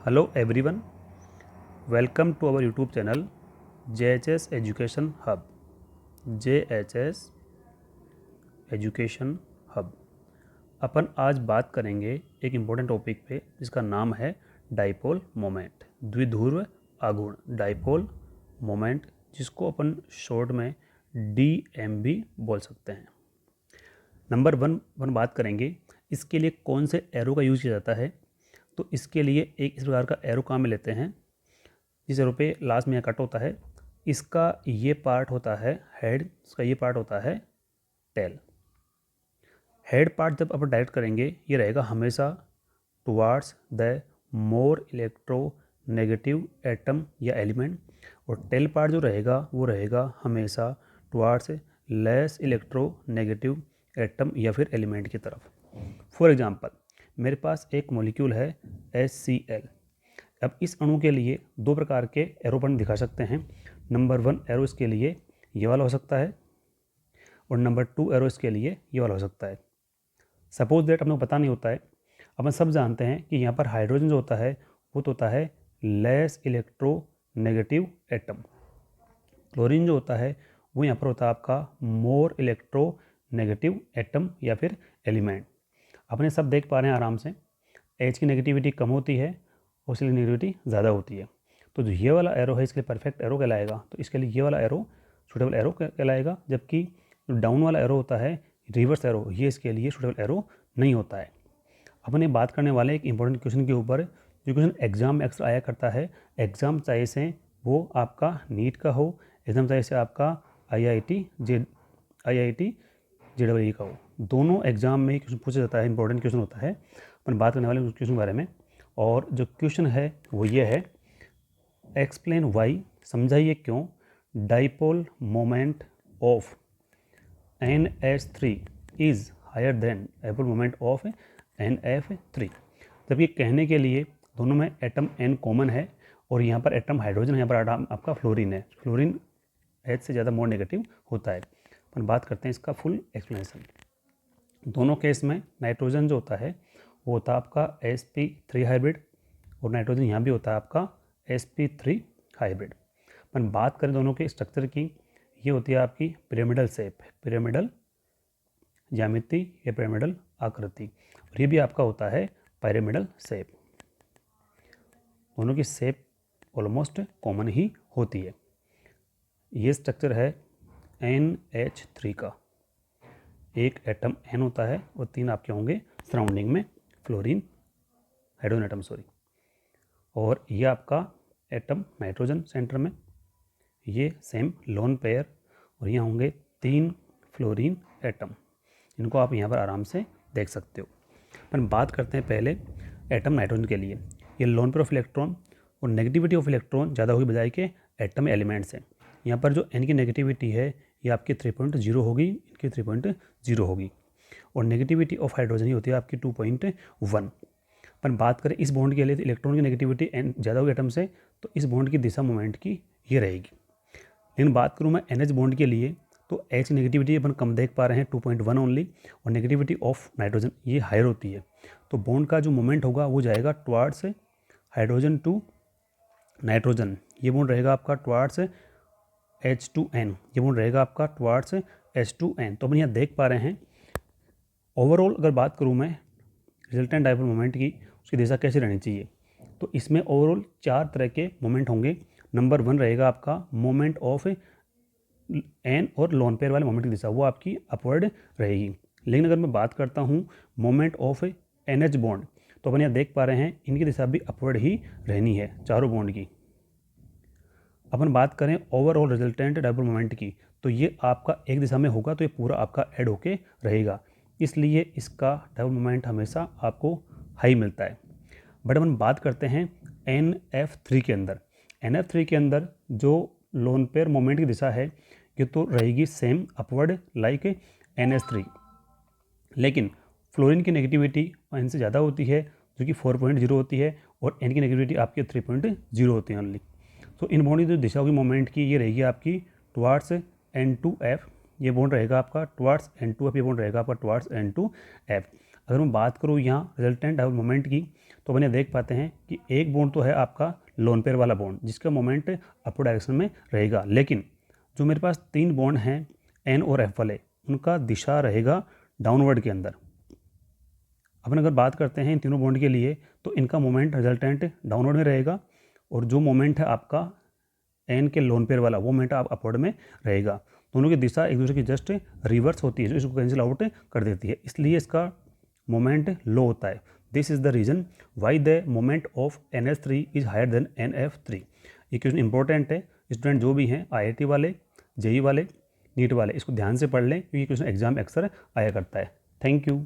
Hello everyone, welcome to our YouTube channel JHS Education Hub. JHS Education Hub. अपन आज बात करेंगे एक important topic पे जिसका नाम है डाइपोल मोमेंट, द्विध्रुव आघूर्ण, डाइपोल मोमेंट, जिसको अपन शॉर्ट में DMB बोल सकते हैं। नंबर वन बात करेंगे इसके लिए कौन से एरो का यूज़ किया जाता है। तो इसके लिए एक इस प्रकार का एरो काम में लेते हैं, जिस एरो पे लास्ट में यह कट होता है। इसका ये पार्ट होता है हेड, इसका ये पार्ट होता है टेल। हेड पार्ट जब अपन डायरेक्ट करेंगे ये रहेगा हमेशा towards the more electronegative atom या एलिमेंट, और टेल पार्ट जो रहेगा वो रहेगा हमेशा टुवार्ड्स लेस इलेक्ट्रोनेगेटिव एटम या फिर एलिमेंट की तरफ। फॉर एग्जांपल, मेरे पास एक मॉलिक्यूल है HCl। अब इस अणु के लिए दो प्रकार के एरो अपन दिखा सकते हैं। नंबर 1 एरो इसके लिए ये वाला हो सकता है, और नंबर 2 एरो इसके लिए ये वाला हो सकता है। सपोज दैट अपने को पता नहीं होता है, अपन सब जानते हैं कि यहाँ पर हाइड्रोजन जो होता है वो तो होता है लेस इलेक्ट्रोनेगेटिव एटम। क्लोरीन जो होता है वो यहाँ पर होता है आपका मोर इलेक्ट्रोनेगेटिव एटम या फिर एलिमेंट। अपने सब देख पा रहे हैं आराम से, H की नेगेटिविटी कम होती है और इसकी नेगेटिविटी ज़्यादा होती है। तो जो ये वाला एरो है इसके लिए परफेक्ट एरो कहलाएगा, तो इसके लिए ये वाला एरो सूटेबल एरो कहलाएगा। जबकि जो डाउन वाला एरो होता है रिवर्स एरो, ये इसके लिए सूटेबल एरो नहीं होता है। अपने बात करने वाले एक इंपॉर्टेंट क्वेश्चन के ऊपर, जो क्वेश्चन एग्जाम में अक्सर आया करता है। एग्जाम चाहे से वो आपका नीट का हो, एग्जाम चाहे से आपका IIT JEE का हो, दोनों एग्जाम में क्वेश्चन पूछा जाता है, इंपॉर्टेंट क्वेश्चन होता है। अपन बात करने वाले उस क्वेश्चन के बारे में, और जो क्वेश्चन है वो ये है, एक्सप्लेन वाई, समझाइए क्यों dipole moment of NH3 is higher than dipole moment of NF3। जब ये कहने के लिए दोनों में एटम N कॉमन है और यहाँ पर एटम हाइड्रोजन है, यहाँ पर एटम आपका फ्लोरीन है। फ्लोरीन H से ज़्यादा मोर नेगेटिव होता है। अपन बात करते हैं इसका फुल एक्सप्लेनेशन। दोनों केस में नाइट्रोजन जो होता है वो होता है आपका sp3 हाइब्रिड, और नाइट्रोजन यहाँ भी होता है आपका sp3 हाइब्रिड। अपन बात करें दोनों के स्ट्रक्चर की, ये होती है आपकी पिरामिडल शेप, पिरामिडल ज्यामिति या पिरामिडल आकृति, और ये भी आपका होता है पिरामिडल शेप। दोनों की शेप ऑलमोस्ट कॉमन ही होती है। ये स्ट्रक्चर है NH3 का, एक एटम N होता है और 3 आपके होंगे सराउंडिंग में फ्लोरीन हाइड्रोजन एटम और ये आपका एटम नाइट्रोजन सेंटर में, ये सेम लोन पेयर, और यहाँ होंगे 3 फ्लोरीन एटम। इनको आप यहाँ पर आराम से देख सकते हो। अपन बात करते हैं पहले एटम नाइट्रोजन के लिए। ये लोन पेयर ऑफ इलेक्ट्रॉन और नेगेटिविटी ऑफ इलेक्ट्रॉन ज़्यादा होगी बजाय के एटम एलिमेंट्स हैं। यहाँ पर जो N की नेगेटिविटी है ये आपकी 3.0 होगी, इनकी 3.0 होगी, और नेगेटिविटी ऑफ हाइड्रोजन ही होती है आपकी 2.1। अपन बात करें इस बॉन्ड के लिए, तो इलेक्ट्रॉन की नेगेटिविटी N ज़्यादा होगी एटम से, तो इस बॉन्ड की दिशा मोमेंट की ये रहेगी। लेकिन बात करूँ मैं NH बॉन्ड के लिए, तो H नेगेटिविटी अपन कम देख पा रहे हैं 2.1 ओनली, और नेगेटिविटी ऑफ नाइट्रोजन ये हायर होती है। तो बॉन्ड का जो मोमेंट होगा वो जाएगा टुवार्ड्स हाइड्रोजन टू नाइट्रोजन। ये बॉन्ड रहेगा आपका टुवार्ड्स H2N, ये बॉन्ड रहेगा आपका टुवार्ड्स H2N। तो अपन यहाँ देख पा रहे हैं ओवरऑल अगर बात करूँ मैं रिजल्टेंट डाइपोल मोमेंट की, उसकी दिशा कैसी रहनी चाहिए, तो इसमें ओवरऑल 4 तरह के मोमेंट होंगे। नंबर 1 रहेगा आपका मोमेंट ऑफ N और लोन पेयर वाले मोमेंट की दिशा, वो आपकी अपवर्ड रहेगी। लेकिन अगर मैं बात करता हूँ मोमेंट ऑफ NH बॉन्ड, तो अपन यहाँ देख पा रहे हैं इनकी दिशा भी अपवर्ड ही रहनी है चारों बॉन्ड की। अपन बात करें ओवरऑल रिजल्टेंट डाइपोल मोमेंट की, तो ये आपका एक दिशा में होगा, तो ये पूरा आपका ऐड होके रहेगा, इसलिए इसका डाइपोल मोमेंट हमेशा आपको हाई मिलता है। बट अपन बात करते हैं NF3 के अंदर। NF3 के अंदर जो लोन पेयर मोमेंट की दिशा है ये तो रहेगी सेम अपवर्ड लाइक NH3, लेकिन फ्लोरीन की नेगेटिविटी N से ज़्यादा होती है जो कि 4.0 होती है, और N की नेगेटिविटी आपकी 3.0 होती है ओनली। तो इन बॉन्ड की जो दिशा होगी मोमेंट की ये रहेगी आपकी टुवार्ड्स N2F, ये बॉन्ड रहेगा आपका टुवार्ड्स N2F, ये बॉन्ड रहेगा आपका टुवार्ड्स N2F। अगर मैं बात करूँ यहाँ रिजल्टेंट डाइपोल मोमेंट की, तो अपन ये देख पाते हैं कि एक बॉन्ड तो है आपका लोन पेयर वाला बॉन्ड जिसका मोमेंट अपवर्ड डायरेक्शन में रहेगा, लेकिन जो मेरे पास 3 बॉन्ड हैं एन और एफ वाले, उनका दिशा रहेगा डाउनवर्ड के अंदर। अपन अगर बात करते हैं इन तीनों बॉन्ड के लिए तो इनका मोमेंट रिजल्टेंट डाउनवर्ड में रहेगा, और जो मोमेंट है आपका एन के लोन पेयर वाला वो मोमेंट आप अपवर्ड में रहेगा। दोनों की दिशा एक दूसरे की जस्ट रिवर्स होती है जो इसको कैंसिल आउट कर देती है, इसलिए इसका मोमेंट लो होता है। This is the reason why the moment of NH3 is higher than NF3। ये क्वेश्चन इंपॉर्टेंट है, स्टूडेंट जो भी हैं IIT वाले, JEE वाले, नीट वाले, इसको ध्यान से पढ़ लें क्योंकि क्वेश्चन एग्जाम अक्सर आया करता है। Thank you.